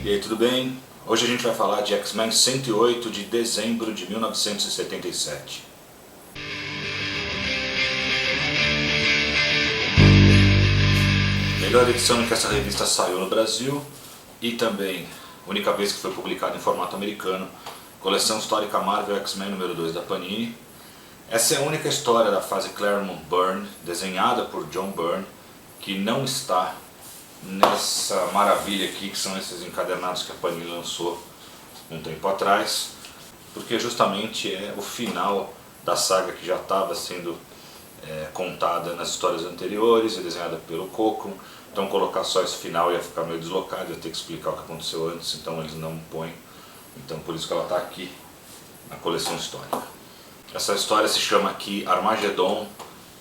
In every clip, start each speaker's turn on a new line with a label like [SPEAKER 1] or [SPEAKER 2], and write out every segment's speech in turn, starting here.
[SPEAKER 1] E aí, tudo bem? Hoje a gente vai falar de X-Men 108 de dezembro de 1977. Melhor edição em que essa revista saiu no Brasil e também única vez que foi publicada em formato americano, coleção histórica Marvel X-Men número 2 da Panini. Essa é a única história da fase Claremont Byrne, desenhada por John Byrne, que não está nessa maravilha aqui, que são esses encadernados que a Panini lançou um tempo atrás, porque justamente é o final da saga que já estava sendo contada nas histórias anteriores e desenhada pelo Cockrum. Então colocar só esse final ia ficar meio deslocado, ia ter que explicar o que aconteceu antes, então eles não põem. Então por isso que ela está aqui na coleção histórica. Essa história se chama aqui Armageddon,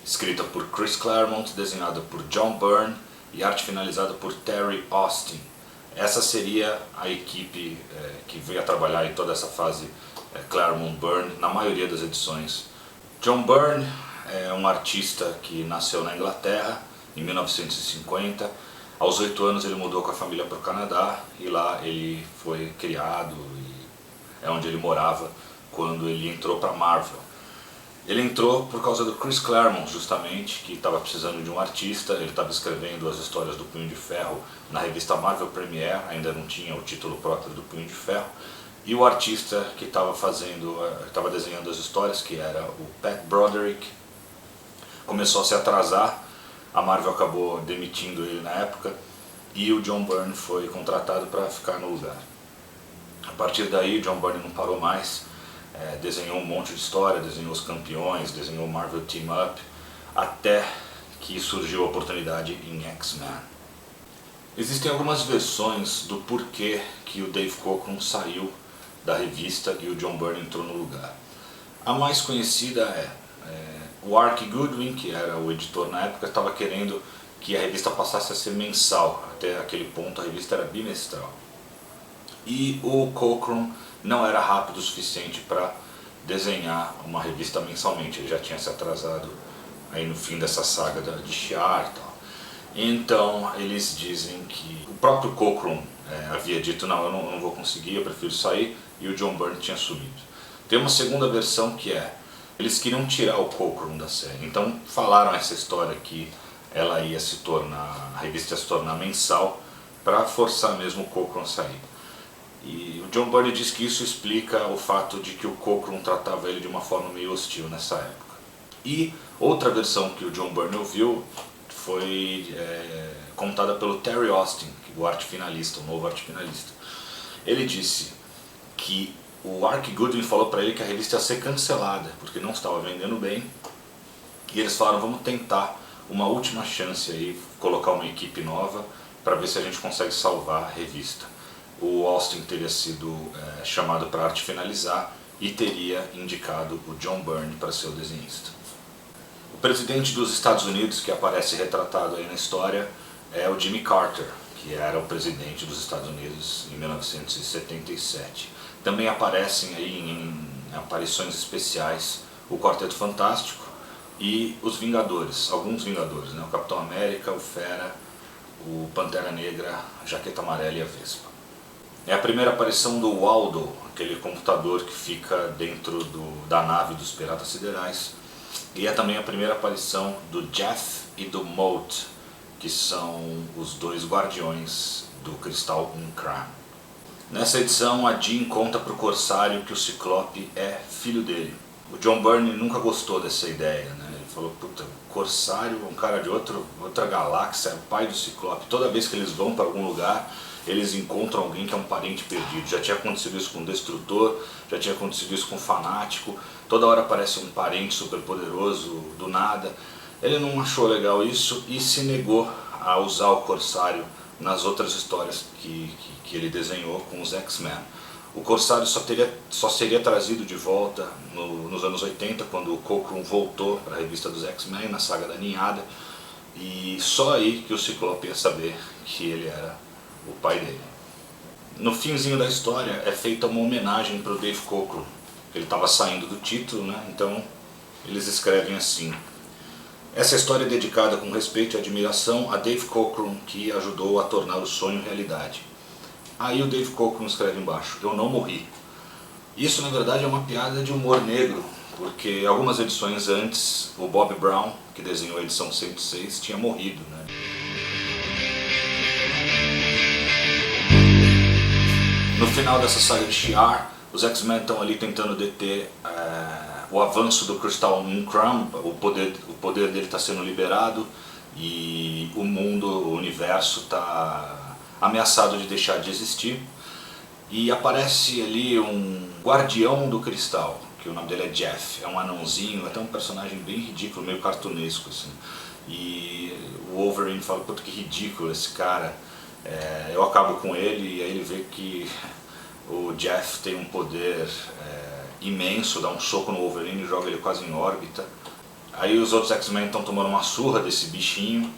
[SPEAKER 1] escrita por Chris Claremont, desenhada por John Byrne e arte finalizada por Terry Austin. Essa seria a equipe que veio a trabalhar em toda essa fase Claremont Byrne, na maioria das edições. John Byrne é um artista que nasceu na Inglaterra em 1950. Aos 8 anos ele mudou com a família para o Canadá e lá ele foi criado e é onde ele morava quando ele entrou para Marvel. Ele entrou por causa do Chris Claremont, justamente, que estava precisando de um artista. Ele estava escrevendo as histórias do Punho de Ferro na revista Marvel Premiere, ainda não tinha o título próprio do Punho de Ferro. E o artista que estava desenhando as histórias, que era o Pat Broderick, começou a se atrasar. A Marvel acabou demitindo ele na época e o John Byrne foi contratado para ficar no lugar. A partir daí, John Byrne não parou mais. Desenhou um monte de história, desenhou os campeões, desenhou o Marvel Team Up, até que surgiu a oportunidade em X-Men. Existem algumas versões do porquê que o Dave Cockrum saiu da revista e o John Byrne entrou no lugar. A mais conhecida é o Ark Goodwin, que era o editor na época, estava querendo que a revista passasse a ser mensal. Até aquele ponto a revista era bimestral. E o Cockrum não era rápido o suficiente para desenhar uma revista mensalmente. Ele já tinha se atrasado aí no fim dessa saga de Shi'ar e tal. Então eles dizem que o próprio Cockrum havia dito: não, eu não vou conseguir, eu prefiro sair, e o John Byrne tinha subido. Tem uma segunda versão que eles queriam tirar o Cockrum da série, então falaram essa história que ela ia se tornar, a revista ia se tornar mensal para forçar mesmo o Cockrum a sair. E o John Byrne diz que isso explica o fato de que o Cockrum tratava ele de uma forma meio hostil nessa época. E outra versão que o John Byrne ouviu foi contada pelo Terry Austin, o arte finalista, o novo arte finalista. Ele disse que o Ark Goodwin falou para ele que a revista ia ser cancelada, porque não estava vendendo bem. E eles falaram: vamos tentar uma última chance aí, colocar uma equipe nova para ver se a gente consegue salvar a revista. O Austin teria sido chamado para arte finalizar e teria indicado o John Byrne para ser o desenhista. O presidente dos Estados Unidos, que aparece retratado aí na história, é o Jimmy Carter, que era o presidente dos Estados Unidos em 1977. Também aparecem aí em aparições especiais o Quarteto Fantástico e os Vingadores, alguns Vingadores, né? O Capitão América, o Fera, o Pantera Negra, a Jaqueta Amarela e a Vespa. É a primeira aparição do Waldo, aquele computador que fica dentro da nave dos Piratas Siderais. E é também a primeira aparição do Jeff e do Moat, que são os dois guardiões do Cristal Unkran. Nessa edição, a Jean conta para o Corsário que o Ciclope é filho dele. O John Byrne nunca gostou dessa ideia, né? Ele falou: puta, o Corsário é um cara de outra galáxia, é o pai do Ciclope. Toda vez que eles vão para algum lugar, eles encontram alguém que é um parente perdido. Já tinha acontecido isso com o Destrutor, já tinha acontecido isso com o Fanático. Toda hora aparece um parente super poderoso do nada. Ele não achou legal isso e se negou a usar o Corsário nas outras histórias que ele desenhou com os X-Men. O Corsário só seria trazido de volta nos anos 80, quando o Cockrum voltou para a revista dos X-Men, na saga da Ninhada, e só aí que o Ciclope ia saber que ele era o pai dele. No finzinho da história é feita uma homenagem para o Dave Cockrum. Ele estava saindo do título, né? Então eles escrevem assim: essa história é dedicada com respeito e admiração a Dave Cockrum, que ajudou a tornar o sonho realidade. Aí o Dave Cockrum escreve embaixo: eu não morri. Isso na verdade é uma piada de humor negro, porque algumas edições antes o Bob Brown, que desenhou a edição 106, tinha morrido, né? No final dessa saga de Shi'ar, os X-Men estão ali tentando deter o avanço do Crystal N'Kram. O poder dele está sendo liberado e o mundo, o universo está ameaçado de deixar de existir. E aparece ali um guardião do cristal, que o nome dele é Jeff, é um anãozinho, até um personagem bem ridículo, meio cartunesco assim. E o Wolverine fala: puta, que ridículo esse cara, eu acabo com ele. E aí ele vê que o Jeff tem um poder imenso, dá um soco no Wolverine e joga ele quase em órbita. Aí os outros X-Men estão tomando uma surra desse bichinho,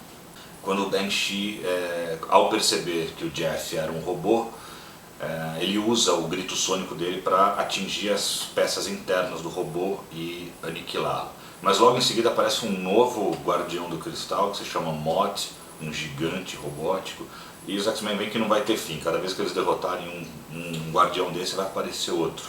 [SPEAKER 1] quando o Banshee, ao perceber que o Jeff era um robô, ele usa o grito sônico dele para atingir as peças internas do robô e aniquilá-lo. Mas logo em seguida aparece um novo guardião do cristal, que se chama Mod, um gigante robótico, e os X-Men veem que não vai ter fim. Cada vez que eles derrotarem um guardião desse, vai aparecer outro.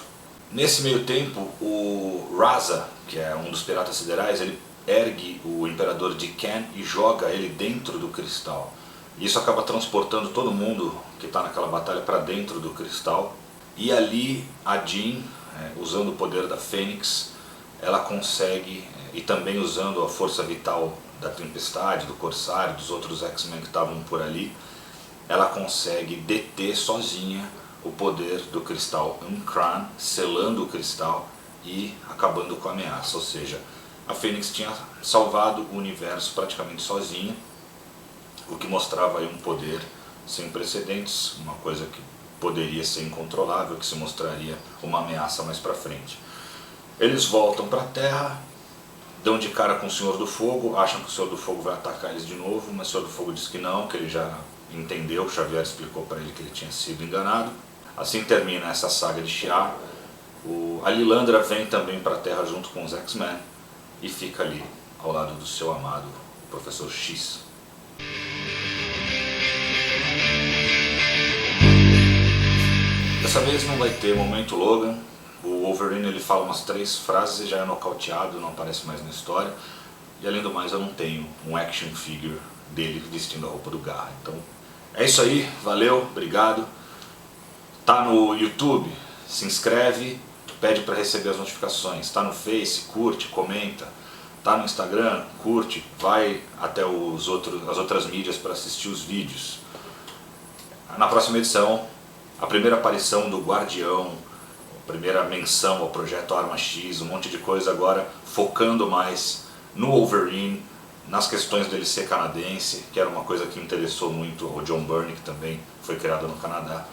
[SPEAKER 1] Nesse meio tempo, o Raza, que é um dos piratas siderais, ele ergue o imperador D'Ken e joga ele dentro do cristal. Isso acaba transportando todo mundo que está naquela batalha para dentro do cristal. E ali a Jean, usando o poder da Fênix, ela consegue, e também usando a força vital da Tempestade, do Corsário, dos outros X-Men que estavam por ali, ela consegue deter sozinha o poder do Cristal N'Kraan, selando o cristal e acabando com a ameaça. Ou seja, a Fênix tinha salvado o universo praticamente sozinha, o que mostrava aí um poder sem precedentes, uma coisa que poderia ser incontrolável, que se mostraria uma ameaça mais pra frente. Eles voltam para a Terra, dão de cara com o Senhor do Fogo, acham que o Senhor do Fogo vai atacar eles de novo, mas o Senhor do Fogo diz que não, que ele já entendeu, o Xavier explicou para ele que ele tinha sido enganado. Assim termina essa saga de Shi'ar. A Lilandra vem também para a Terra junto com os X-Men e fica ali ao lado do seu amado Professor X. Dessa vez não vai ter momento Logan. O Wolverine ele fala umas 3 frases e já é nocauteado, não aparece mais na história. E além do mais, eu não tenho um action figure dele vestindo a roupa do Garra. Então é isso aí, valeu, obrigado. Tá no YouTube? Se inscreve, pede para receber as notificações. Tá no Face? Curte, comenta. Tá no Instagram? Curte, vai até as outras mídias para assistir os vídeos. Na próxima edição, a primeira aparição do Guardião, a primeira menção ao Projeto Arma X, um monte de coisa agora focando mais no Wolverine, nas questões dele ser canadense, que era uma coisa que interessou muito ao John Byrne, que também foi criado no Canadá.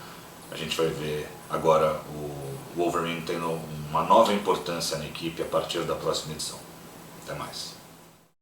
[SPEAKER 1] A gente vai ver agora o Wolverine tendo uma nova importância na equipe a partir da próxima edição. Até mais.